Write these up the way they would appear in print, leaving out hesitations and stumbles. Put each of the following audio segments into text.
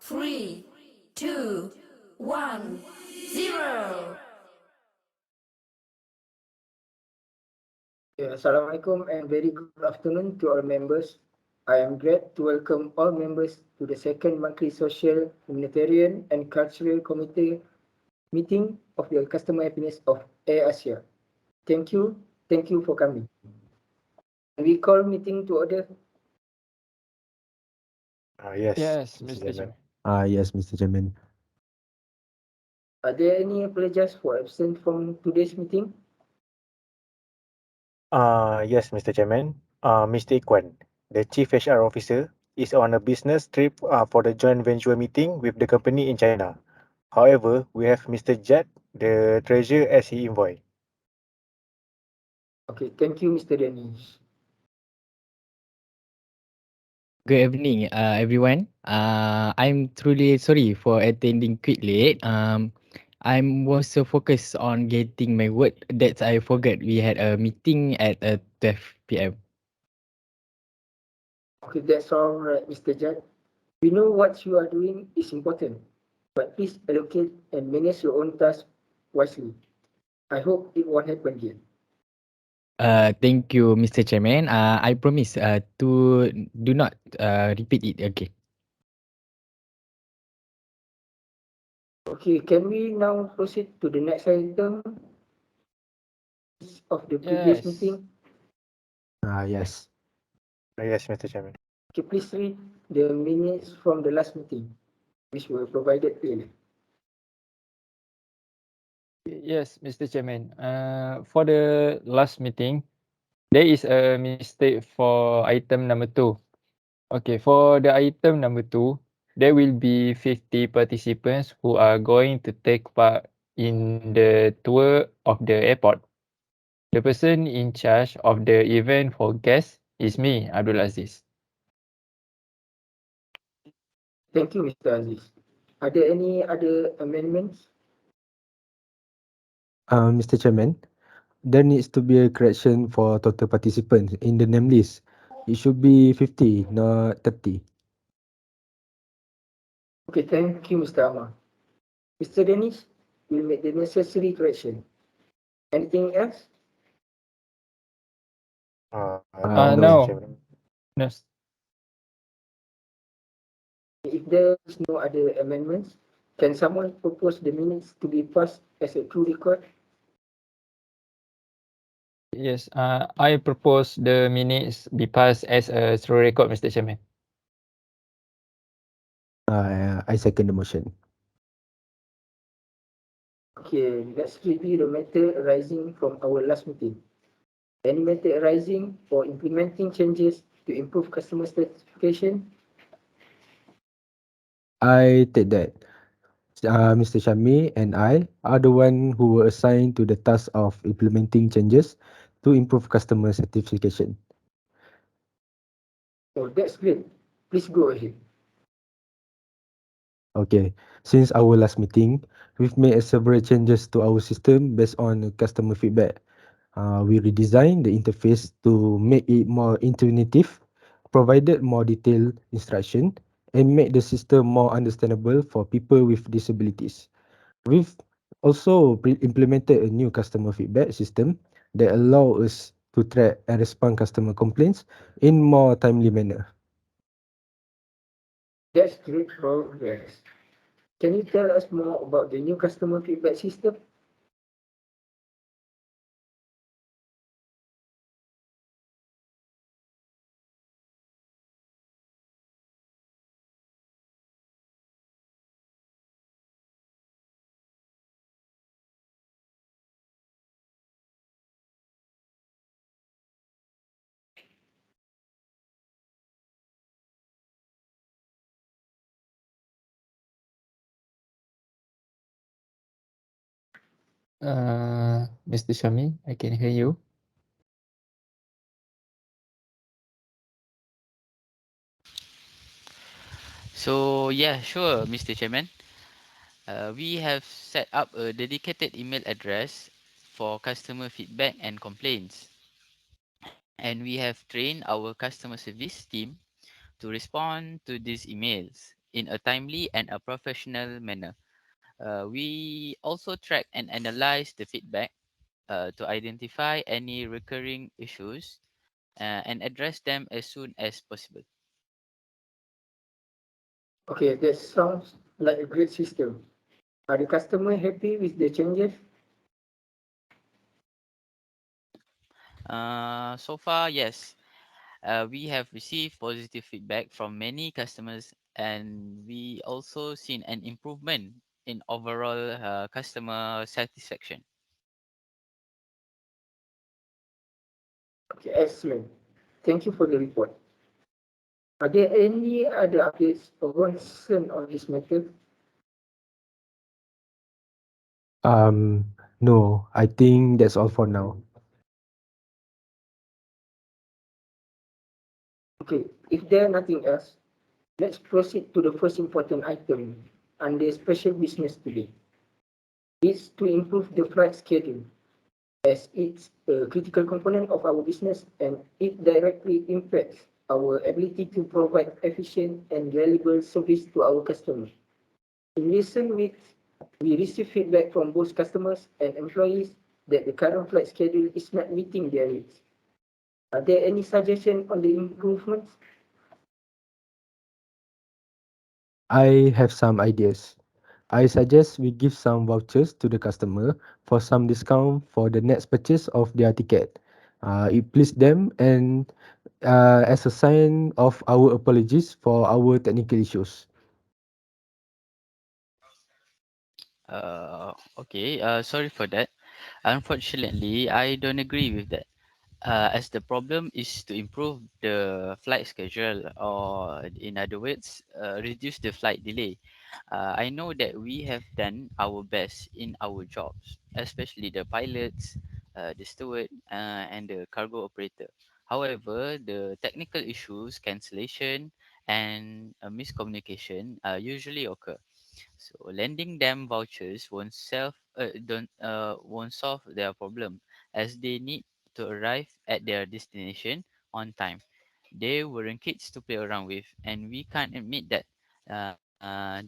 3, 2, 1, 0. Assalamualaikum and very good afternoon to all members. I am glad to welcome all members to the second monthly social, humanitarian and cultural committee meeting of the customer happiness of Air Asia. Thank you for coming. We call meeting to order. Yes, Yes, Mr. Mr. Chairman. Chairman. Yes, Mr. Chairman. Are there any apologies for absent from today's meeting? Yes, Mr. Chairman. Mr. Ikwan, the Chief HR Officer, is on a business trip for the joint venture meeting with the company in China. However, we have Mr. Jad, the treasurer, as he envoy. Okay, thank you, Mr. Dennis. Good evening, everyone. I'm truly sorry for attending quite late. I'm was so focused on getting my work that I forgot we had a meeting at 12 p.m. Okay, that's all right, Mr. Jad. We know what you are doing is important, but please allocate and manage your own tasks wisely. I hope it won't happen again. Thank you, Mr. Chairman. I promise to do not repeat it again. Okay, can we now proceed to the next item of the previous Yes. meeting? Yes. Yes, Mr. Chairman. Okay, please read the minutes from the last meeting, which were provided earlier. Yes, Mr. Chairman. For the last meeting, there is a mistake for item number 2. Okay, for the item number 2, there will be 50 participants who are going to take part in the tour of the airport. The person in charge of the event for guests is me, Abdul Aziz. Thank you, Mr. Aziz. Are there any other amendments? Mr. Chairman, there needs to be a correction for total participants in the name list. It should be 50, not 30. Okay, thank you, Mr. Amar. Mr. Dennis will make the necessary correction. Anything else? No, No. Mr. No. Chairman. No. If there is no other amendments, can someone propose the minutes to be passed as a true record? Yes, I propose the minutes be passed as a true record, Mr. Chairman. I second the motion. Okay, let's review the matter arising from our last meeting. Any matter arising for implementing changes to improve customer satisfaction? I take that. Mr. Shami and I are the one who were assigned to the task of implementing changes to improve customer satisfaction. Oh, that's great. Please go ahead. Okay, since our last meeting, we've made several changes to our system based on customer feedback. We redesigned the interface to make it more intuitive, provided more detailed instruction, and made the system more understandable for people with disabilities. We've also implemented a new customer feedback system that allows us to track and respond customer complaints in more timely manner. That's great progress. Can you tell us more about the new customer feedback system? Mr. Shami, I can hear you. So yeah, sure, Mr. Chairman. We have set up a dedicated email address for customer feedback and complaints. And we have trained our customer service team to respond to these emails in a timely and a professional manner. We also track and analyze the feedback to identify any recurring issues and address them as soon as possible. Okay, that sounds like a great system. Are the customer happy with the changes? So far, yes, we have received positive feedback from many customers, and we also seen an improvement in overall customer satisfaction. Okay, excellent. Thank you for the report. Are there any other updates or concern on this matter? No, I think that's all for now. Okay, if there are nothing else, let's proceed to the first important item under special business today. It's to improve the flight schedule, as it's a critical component of our business and it directly impacts our ability to provide efficient and reliable service to our customers. In recent weeks, we received feedback from both customers and employees that the current flight schedule is not meeting their needs. Are there any suggestions on the improvements? I have some ideas. I suggest we give some vouchers to the customer for some discount for the next purchase of their ticket. It please them and as a sign of our apologies for our technical issues. Okay, sorry for that. Unfortunately, I don't agree with that. As the problem is to improve the flight schedule, or in other words, reduce the flight delay. I know that we have done our best in our jobs, especially the pilots, the steward, and the cargo operator. However, the technical issues, cancellation, and miscommunication usually occur. So lending them vouchers won't solve their problem, as they need to arrive at their destination on time. They weren't kids to play around with, and we can't admit that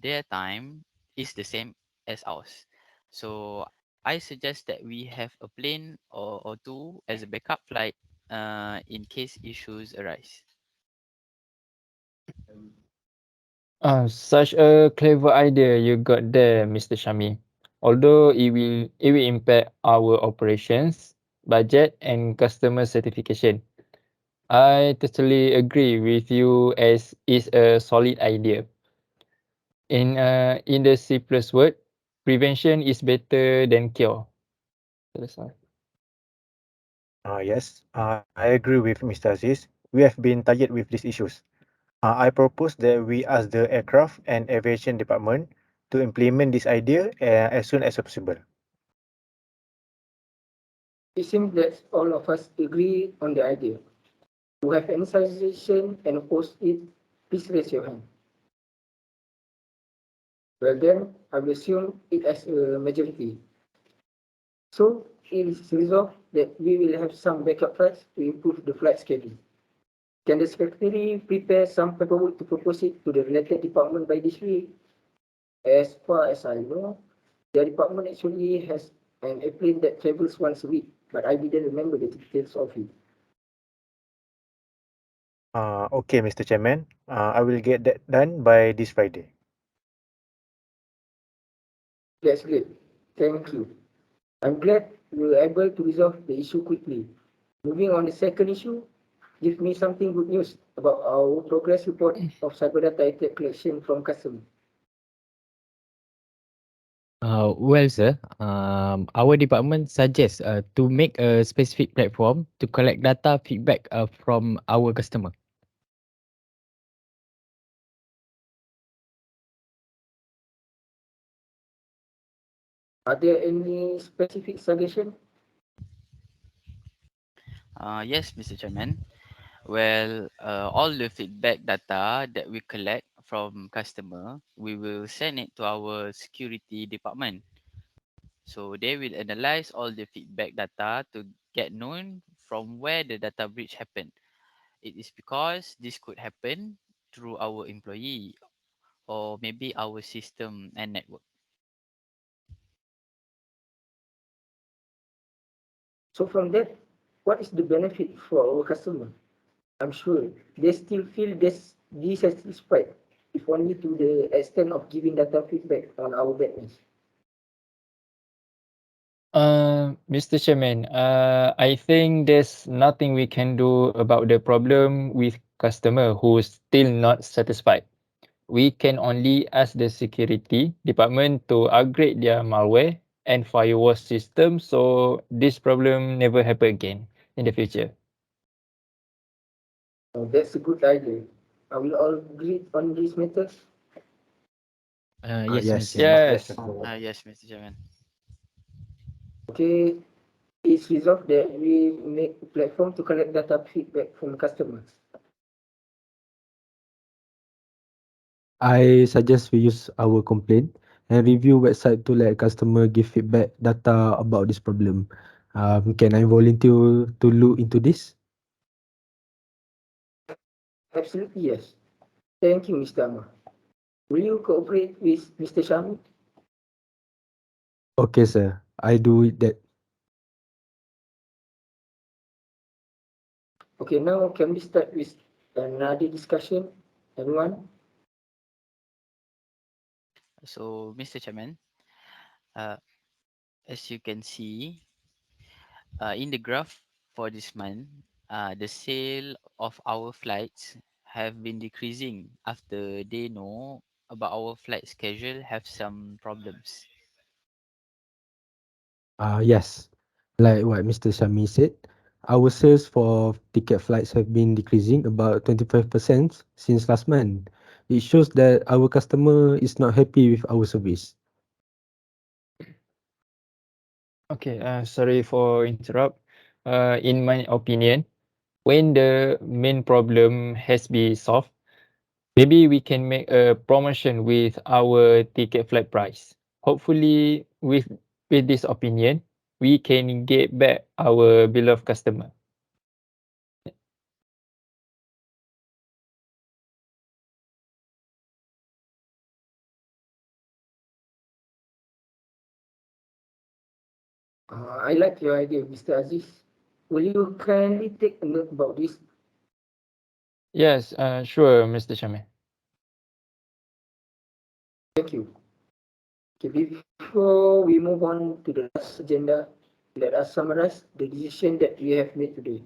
their time is the same as ours. So I suggest that we have a plane or two as a backup flight in case issues arise. Such a clever idea you got there, Mr. Shami. Although it will impact our operations, budget, and customer certification. I totally agree with you as it's a solid idea. In the simplest word, prevention is better than cure. That's all. Yes, I agree with Mr. Aziz. We have been tired with these issues. I propose that we ask the aircraft and aviation department to implement this idea as soon as possible. It seems that all of us agree on the idea. Who have any suggestion and oppose it, please raise your hand. Well then, I will assume it as a majority. So it is resolved that we will have some backup flights to improve the flight schedule. Can the secretary prepare some paperwork to propose it to the related department by this week? As far as I know, the department actually has an airplane that travels once a week, but I didn't remember the details of it. Okay, Mr. Chairman. I will get that done by this Friday. That's great. Thank you. I'm glad we were able to resolve the issue quickly. Moving on the second issue, give me something good news about our progress report of cyber data collection from customers. Well, sir, our department suggests to make a specific platform to collect data feedback from our customer. Are there any specific suggestions? Yes, Mr. Chairman. Well, all the feedback data that we collect from customer, we will send it to our security department. So they will analyze all the feedback data to get known from where the data breach happened. It is because this could happen through our employee or maybe our system and network. So from that, what is the benefit for our customer? I'm sure they still feel dissatisfied, if only to the extent of giving data feedback on our badness. Mr. Chairman, I think there's nothing we can do about the problem with customer who's still not satisfied. We can only ask the security department to upgrade their malware and firewall system so this problem never happen again in the future. That's a good idea. Are we all agreed on this matter? Yes, Yes. Mr. Chairman. Yes. Yes, Mr. Chairman. Okay, it's resolved that we make a platform to collect data feedback from customers. I suggest we use our complaint and review website to let customer give feedback data about this problem. Can I volunteer to look into this? Absolutely yes. Thank you, Mr. Amar. Will you cooperate with Mr. Shami? Okay, sir. I do it that. Okay, now can we start with another discussion? Everyone? So, Mr. Chairman, uh, as you can see in the graph for this month, the sale of our flights have been decreasing after they know about our flight schedule have some problems. Yes. Like what Mr. Shami said, our sales for ticket flights have been decreasing about 25% since last month. It shows that our customer is not happy with our service. Okay, sorry for interrupt. In my opinion, when the main problem has been solved, maybe we can make a promotion with our ticket flight price. Hopefully, with this opinion, we can get back our beloved customer. I like your idea, Mr. Aziz. Will you kindly take a note about this? Yes, sure, Mr. Chairman. Thank you. Okay, before we move on to the last agenda, let us summarize the decision that we have made today.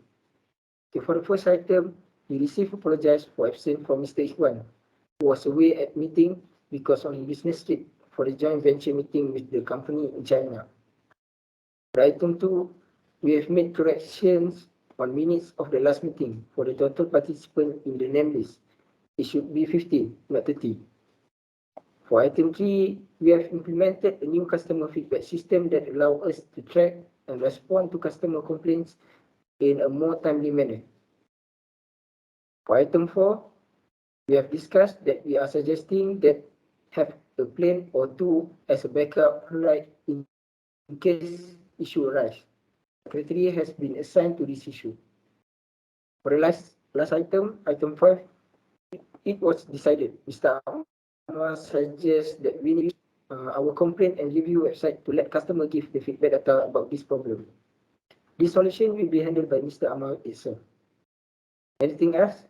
Okay, for the first item, we received apologize for absence from Mr. Ikhwan, who was away at meeting because on business trip for the joint venture meeting with the company in China. For item 2, we have made corrections on minutes of the last meeting for the total participants in the name list. It should be 15, not 30. For item 3, we have implemented a new customer feedback system that allows us to track and respond to customer complaints in a more timely manner. For item 4, we have discussed that we are suggesting that have a plane or two as a backup flight in case issue arise. Secretary has been assigned to this issue. For the last item, item 5, it was decided. Mr. Amar suggests that we need our complaint and review website to let customer give the feedback data about this problem. This solution will be handled by Mr. Amar itself. Anything else?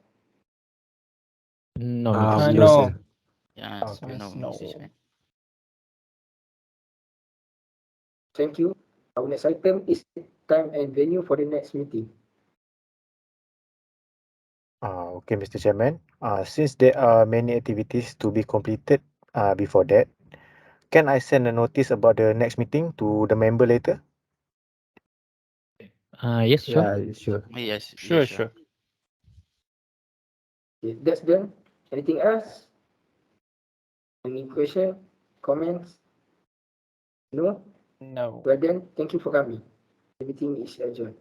No, No, Mr. No. sir. Yeah, Okay. no, No. Mr. Chairman. Thank you. Our next item is time and venue for the next meeting. Okay, Mr. Chairman. Since there are many activities to be completed before that, can I send a notice about the next meeting to the member later? Yes, sure. Yeah, sure. Yes, Sure, sure. sure. Okay, that's done. Anything else? Any question? Comments? No? No. Well then, thank you for coming. The meeting is adjourned.